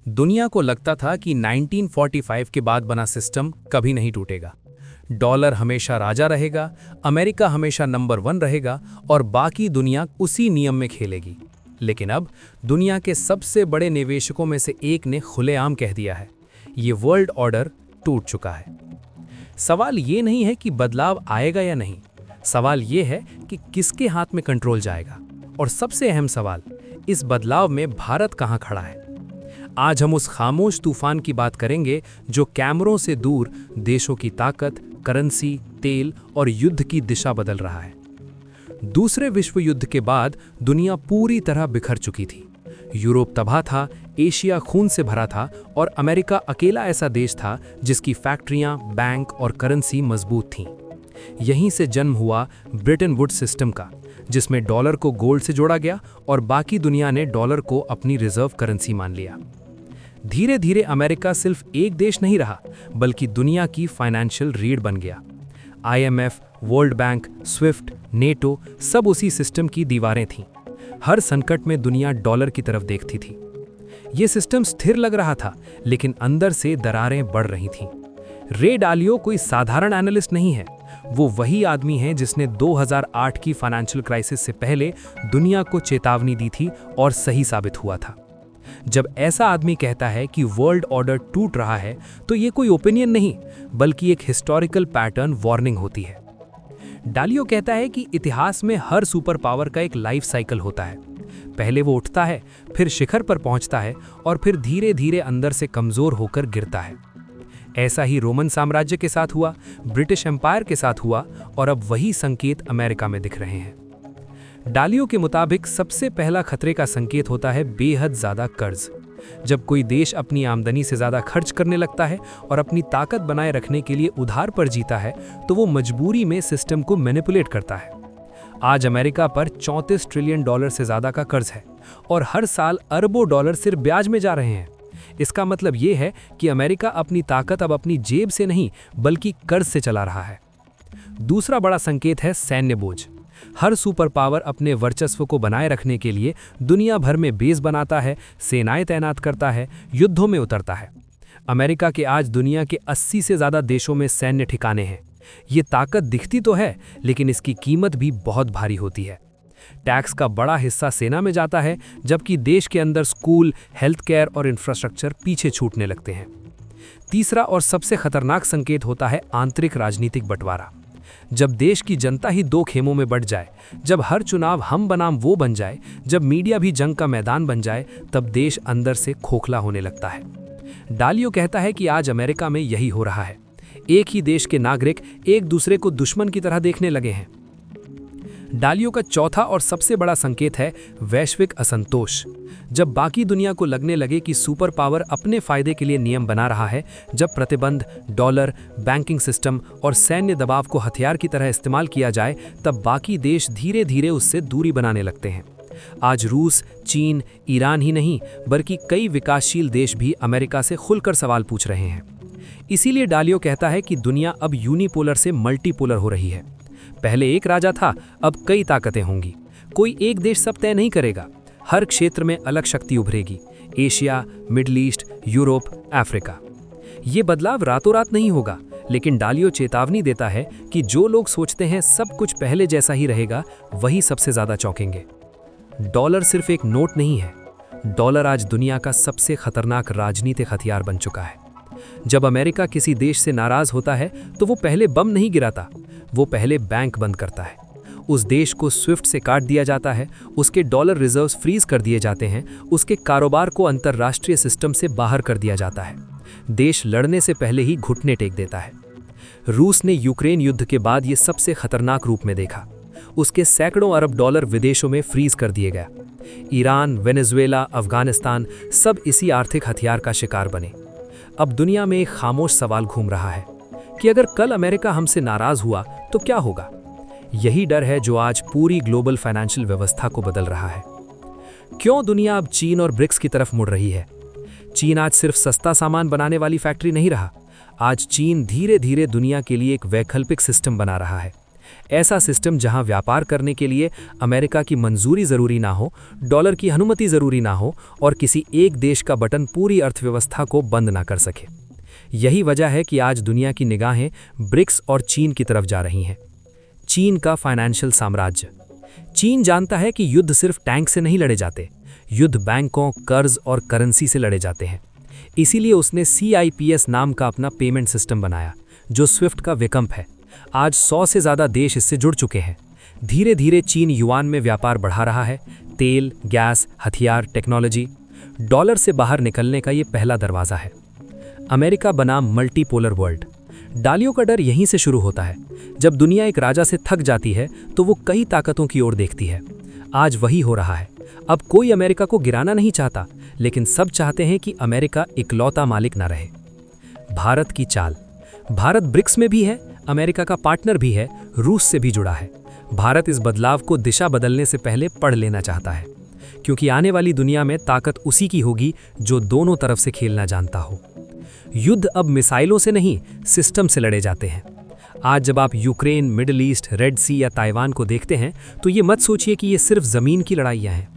दुनिया को लगता था कि 1945 के बाद बना सिस्टम कभी नहीं टूटेगा। डॉलर हमेशा राजा रहेगा, अमेरिका हमेशा नंबर 1 रहेगा और बाकी दुनिया उसी नियम में खेलेगी। लेकिन अब दुनिया के सबसे बड़े निवेशकों में से एक ने खुलेआम कह दिया है, ये वर्ल्ड ऑर्डर टूट चुका है। सवाल ये नहीं है कि बदलाव आएगा या नहीं, सवाल ये है कि किसके हाथ में कंट्रोल जाएगा। और सबसे अहम सवाल, इस बदलाव में भारत कहाँ खड़ा है। आज हम उस खामोश तूफान की बात करेंगे जो कैमरों से दूर देशों की ताकत, करेंसी, तेल और युद्ध की दिशा बदल रहा है। दूसरे विश्व युद्ध के बाद दुनिया पूरी तरह बिखर चुकी थी। यूरोप तबाह था, एशिया खून से भरा था और अमेरिका अकेला ऐसा देश था जिसकी फैक्ट्रियां, बैंक और करेंसी मजबूत थीं। यहीं से जन्म हुआ ब्रेटन वुड्स सिस्टम का, जिसमें डॉलर को गोल्ड से जोड़ा गया और बाकी दुनिया ने डॉलर को अपनी रिजर्व करेंसी मान लिया। धीरे धीरे अमेरिका सिर्फ एक देश नहीं रहा, बल्कि दुनिया की फाइनेंशियल रीढ़ बन गया। IMF, world bank, Swift, NATO सब उसी सिस्टम की दीवारें थीं। हर संकट में दुनिया डॉलर की तरफ देखती थी। ये सिस्टम स्थिर लग रहा था, लेकिन अंदर से दरारें बढ़ रही थीं। रे डालियो कोई साधारण एनालिस्ट नहीं है, वो वही आदमी है जिसने 2008 की फाइनेंशियल क्राइसिस से पहले दुनिया को चेतावनी दी थी और सही साबित हुआ था। जब ऐसा आदमी कहता है कि वर्ल्ड ऑर्डर टूट रहा है, तो ये कोई ओपिनियन नहीं, बल्कि एक हिस्टोरिकल पैटर्न वार्निंग होती है। डालियो कहता है कि इतिहास में हर सुपर पावर का एक लाइफ साइकिल होता है। पहले वो उठता है, फिर शिखर पर पहुंचता है और फिर धीरे धीरे अंदर से कमजोर होकर गिरता है। ऐसा ही रोमन साम्राज्य के साथ हुआ, ब्रिटिश एम्पायर के साथ हुआ और अब वही संकेत अमेरिका में दिख रहे हैं। डालियो के मुताबिक सबसे पहला खतरे का संकेत होता है बेहद ज़्यादा कर्ज। जब कोई देश अपनी आमदनी से ज़्यादा खर्च करने लगता है और अपनी ताकत बनाए रखने के लिए उधार पर जीता है, तो वो मजबूरी में सिस्टम को मैनिपुलेट करता है। आज अमेरिका पर $34 ट्रिलियन से ज़्यादा का कर्ज है और हर साल अरबों डॉलर सिर्फ ब्याज में जा रहे हैं। इसका मतलब ये है कि अमेरिका अपनी ताकत अब अपनी जेब से नहीं, बल्कि कर्ज से चला रहा है। दूसरा बड़ा संकेत है सैन्य बोझ। हर सुपर पावर अपने वर्चस्व को बनाए रखने के लिए दुनिया भर में बेस बनाता है, सेनाएं तैनात करता है, युद्धों में उतरता है। अमेरिका के आज दुनिया के 80 से ज़्यादा देशों में सैन्य ठिकाने हैं। ये ताकत दिखती तो है, लेकिन इसकी कीमत भी बहुत भारी होती है। टैक्स का बड़ा हिस्सा सेना में जाता है, जबकि देश के अंदर स्कूल, हेल्थ केयर और इंफ्रास्ट्रक्चर पीछे छूटने लगते हैं। तीसरा और सबसे खतरनाक संकेत होता है आंतरिक राजनीतिक बंटवारा। जब देश की जनता ही दो खेमों में बंट जाए, जब हर चुनाव हम बनाम वो बन जाए, जब मीडिया भी जंग का मैदान बन जाए, तब देश अंदर से खोखला होने लगता है। डालियो कहता है कि आज अमेरिका में यही हो रहा है। एक ही देश के नागरिक एक दूसरे को दुश्मन की तरह देखने लगे हैं। डालियो का चौथा और सबसे बड़ा संकेत है वैश्विक असंतोष। जब बाकी दुनिया को लगने लगे कि सुपर पावर अपने फायदे के लिए नियम बना रहा है, जब प्रतिबंध, डॉलर, बैंकिंग सिस्टम और सैन्य दबाव को हथियार की तरह इस्तेमाल किया जाए, तब बाकी देश धीरे धीरे उससे दूरी बनाने लगते हैं। आज रूस, चीन, ईरान ही नहीं, बल्कि कई विकासशील देश भी अमेरिका से खुलकर सवाल पूछ रहे हैं। इसीलिए डालियो कहता है कि दुनिया अब यूनिपोलर से मल्टीपोलर हो रही है। पहले एक राजा था, अब कई ताकतें होंगी। कोई एक देश सब तय नहीं करेगा, हर क्षेत्र में अलग शक्ति उभरेगी। Asia, Middle East, Europe, Africa. ये बदलाव रातों रात नहीं होगा, लेकिन डालियो चेतावनी देता है कि जो लोग सोचते हैं सब कुछ पहले जैसा ही रहेगा, वही सबसे ज्यादा चौंकेंगे। डॉलर सिर्फ एक नोट नहीं है, डॉलर आज दुनिया का सबसे खतरनाक राजनीतिक हथियार बन चुका है। जब अमेरिका किसी देश से नाराज होता है, तो वो पहले बम नहीं गिराता, वो पहले बैंक बंद करता है। उस देश को स्विफ्ट से काट दिया जाता है, उसके डॉलर रिजर्व्स फ्रीज कर दिए जाते हैं, उसके कारोबार को अंतर्राष्ट्रीय सिस्टम से बाहर कर दिया जाता है। देश लड़ने से पहले ही घुटने टेक देता है। रूस ने यूक्रेन युद्ध के बाद ये सबसे खतरनाक रूप में देखा। उसके सैकड़ों अरब डॉलर विदेशों में फ्रीज कर दिए गए। ईरान, वेनेजुएला, अफगानिस्तान सब इसी आर्थिक हथियार का शिकार बने। अब दुनिया में एक खामोश सवाल घूम रहा है कि अगर कल अमेरिका हमसे नाराज हुआ तो क्या होगा। यही डर है जो आज पूरी ग्लोबल फाइनेंशियल व्यवस्था को बदल रहा है। क्यों दुनिया अब चीन और ब्रिक्स की तरफ मुड़ रही है? चीन आज सिर्फ सस्ता सामान बनाने वाली फैक्ट्री नहीं रहा, आज चीन धीरे धीरे दुनिया के लिए एक वैकल्पिक सिस्टम बना रहा है। ऐसा सिस्टम जहां व्यापार करने के लिए अमेरिका की मंजूरी ज़रूरी ना हो, डॉलर की अनुमति ज़रूरी ना हो और किसी एक देश का बटन पूरी अर्थव्यवस्था को बंद ना कर सके। यही वजह है कि आज दुनिया की निगाहें ब्रिक्स और चीन की तरफ जा रही हैं। चीन का फाइनेंशियल साम्राज्य। चीन जानता है कि युद्ध सिर्फ टैंक से नहीं लड़े जाते, युद्ध बैंकों, कर्ज और करेंसी से लड़े जाते हैं। इसीलिए उसने CIPS नाम का अपना पेमेंट सिस्टम बनाया, जो स्विफ्ट का विकल्प है। आज 100 से ज़्यादा देश इससे जुड़ चुके हैं। धीरे धीरे चीन युआन में व्यापार बढ़ा रहा है। तेल, गैस, हथियार, टेक्नोलॉजी। डॉलर से बाहर निकलने का ये पहला दरवाज़ा है। अमेरिका बनाम मल्टीपोलर वर्ल्ड। डालियों का डर यहीं से शुरू होता है। जब दुनिया एक राजा से थक जाती है तो वो कई ताकतों की ओर देखती है। आज वही हो रहा है। अब कोई अमेरिका को गिराना नहीं चाहता, लेकिन सब चाहते हैं कि अमेरिका इकलौता मालिक ना रहे। भारत की चाल। भारत ब्रिक्स में भी है, अमेरिका का पार्टनर भी है, रूस से भी जुड़ा है। भारत इस बदलाव को दिशा बदलने से पहले पढ़ लेना चाहता है, क्योंकि आने वाली दुनिया में ताकत उसी की होगी जो दोनों तरफ से खेलना जानता हो। युद्ध अब मिसाइलों से नहीं, सिस्टम से लड़े जाते हैं। आज जब आप यूक्रेन, मिडिल ईस्ट, रेड सी या ताइवान को देखते हैं तो ये मत सोचिए कि ये सिर्फ ज़मीन की लड़ाइयाँ हैं।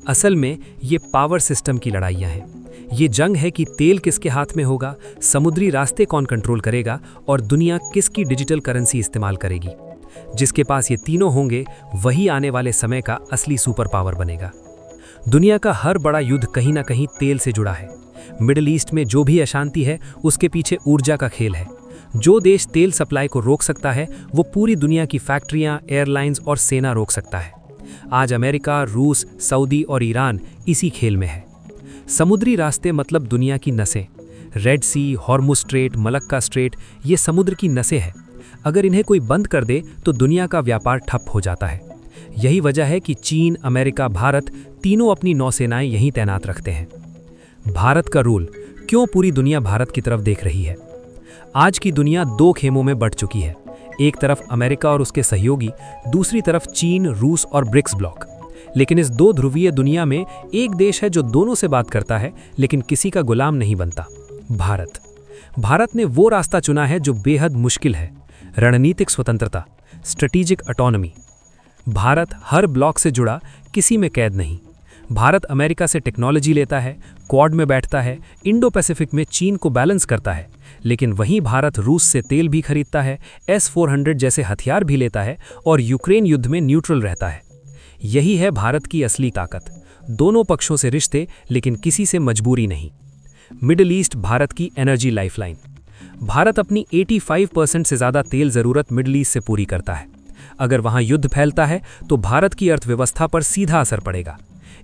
असल में ये पावर सिस्टम की लड़ाइयाँ हैं। ये जंग है कि तेल किसके हाथ में होगा, समुद्री रास्ते कौन कंट्रोल करेगा और दुनिया किसकी डिजिटल करेंसी इस्तेमाल करेगी। जिसके पास ये तीनों होंगे वही आने वाले समय का असली सुपर पावर बनेगा। दुनिया का हर बड़ा युद्ध कहीं ना कहीं तेल से जुड़ा है। मिडिल ईस्ट में जो भी अशांति है उसके पीछे ऊर्जा का खेल है। जो देश तेल सप्लाई को रोक सकता है वो पूरी दुनिया की फैक्ट्रियां, एयरलाइंस और सेना रोक सकता है। आज अमेरिका, रूस, सऊदी और ईरान इसी खेल में है। समुद्री रास्ते मतलब दुनिया की नसें। रेड सी, हॉर्मुज स्ट्रेट, मलक्का स्ट्रेट, ये समुद्र की नसें हैं। अगर इन्हें कोई बंद कर दे तो दुनिया का व्यापार ठप हो जाता है। यही वजह है कि चीन, अमेरिका, भारत तीनों अपनी नौसेनाएं यहीं तैनात रखते हैं। भारत का रूल। क्यों पूरी दुनिया भारत की तरफ देख रही है? आज की दुनिया दो खेमों में बंट चुकी है। एक तरफ अमेरिका और उसके सहयोगी, दूसरी तरफ चीन, रूस और ब्रिक्स ब्लॉक। लेकिन इस दो ध्रुवीय दुनिया में एक देश है जो दोनों से बात करता है लेकिन किसी का गुलाम नहीं बनता। भारत। भारत ने वो रास्ता चुना है जो बेहद मुश्किल है। रणनीतिक स्वतंत्रता, स्ट्रेटेजिक ऑटोनॉमी। भारत हर ब्लॉक से जुड़ा, किसी में कैद नहीं। भारत अमेरिका से टेक्नोलॉजी लेता है, क्वाड में बैठता है, इंडो पैसिफिक में चीन को बैलेंस करता है। लेकिन वहीं भारत रूस से तेल भी खरीदता है, S-400 जैसे हथियार भी लेता है और यूक्रेन युद्ध में न्यूट्रल रहता है। यही है भारत की असली ताकत। दोनों पक्षों से रिश्ते, लेकिन किसी से मजबूरी नहीं। मिडिल ईस्ट भारत की एनर्जी लाइफलाइन। भारत अपनी 85% से ज़्यादा तेल ज़रूरत मिडिल ईस्ट से पूरी करता है। अगर वहाँ युद्ध फैलता है तो भारत की अर्थव्यवस्था पर सीधा असर पड़ेगा।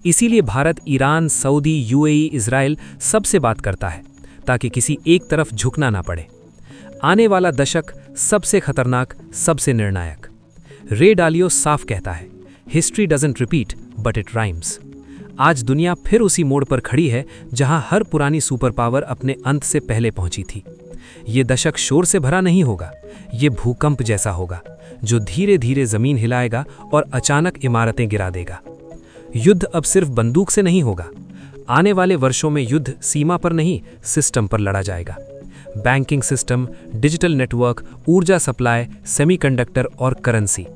इसीलिए Bharat Iran, Saudi, UAE, Israel सबसे बात करता है ताकि किसी एक तरफ झुकना ना पड़े। आने वाला दशक सबसे खतरनाक, सबसे निर्णायक। रे डालियो साफ कहता है, history doesn't repeat but it rhymes. आज दुनिया फिर उसी मोड़ पर खड़ी है जहां हर पुरानी सुपर पावर अपने अंत से पहले पहुंची थी। ये दशक शोर से भरा नहीं होगा, ये भूकंप जैसा होगा जो धीरे धीरे जमीन हिलाएगा और अचानक इमारतें गिरा देगा। युद्ध अब सिर्फ बंदूक से नहीं होगा। आने वाले वर्षों में युद्ध सीमा पर नहीं, सिस्टम पर लड़ा जाएगा। बैंकिंग सिस्टम, डिजिटल नेटवर्क, ऊर्जा सप्लाई, सेमीकंडक्टर और करेंसी।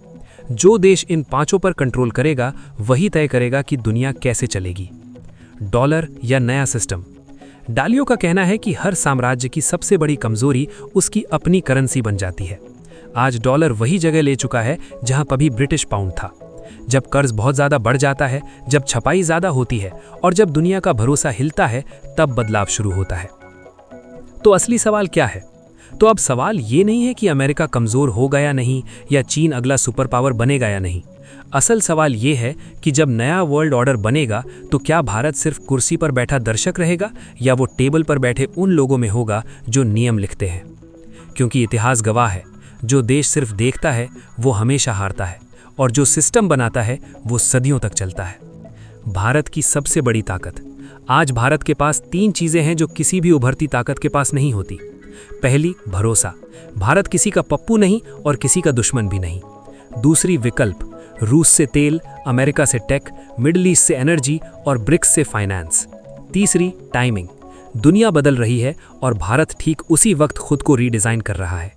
जो देश इन पांचों पर कंट्रोल करेगा वही तय करेगा कि दुनिया कैसे चलेगी। डॉलर या नया सिस्टम। डालियो का कहना है कि हर साम्राज्य की सबसे बड़ी कमजोरी उसकी अपनी करेंसी बन जाती है। आज डॉलर वही जगह ले चुका है जहां कभी ब्रिटिश पाउंड था। जब कर्ज बहुत ज़्यादा बढ़ जाता है, जब छपाई ज़्यादा होती है और जब दुनिया का भरोसा हिलता है, तब बदलाव शुरू होता है। तो असली सवाल क्या है? तो अब सवाल ये नहीं है कि अमेरिका कमज़ोर हो गया नहीं या चीन अगला सुपर पावर बनेगा या नहीं। असल सवाल ये है कि जब नया वर्ल्ड ऑर्डर बनेगा तो क्या भारत सिर्फ कुर्सी पर बैठा दर्शक रहेगा या वो टेबल पर बैठे उन लोगों में होगा जो नियम लिखते हैं। क्योंकि इतिहास गवाह है, जो देश सिर्फ देखता है वो हमेशा हारता है और जो सिस्टम बनाता है वो सदियों तक चलता है। भारत की सबसे बड़ी ताकत। आज भारत के पास 3 चीज़ें हैं जो किसी भी उभरती ताकत के पास नहीं होती। पहली, भरोसा। भारत किसी का पप्पू नहीं और किसी का दुश्मन भी नहीं। दूसरी, विकल्प। रूस से तेल, अमेरिका से टेक, मिडिल ईस्ट से एनर्जी और ब्रिक्स से फाइनेंस। तीसरी, टाइमिंग। दुनिया बदल रही है और भारत ठीक उसी वक्त खुद को रीडिज़ाइन कर रहा है।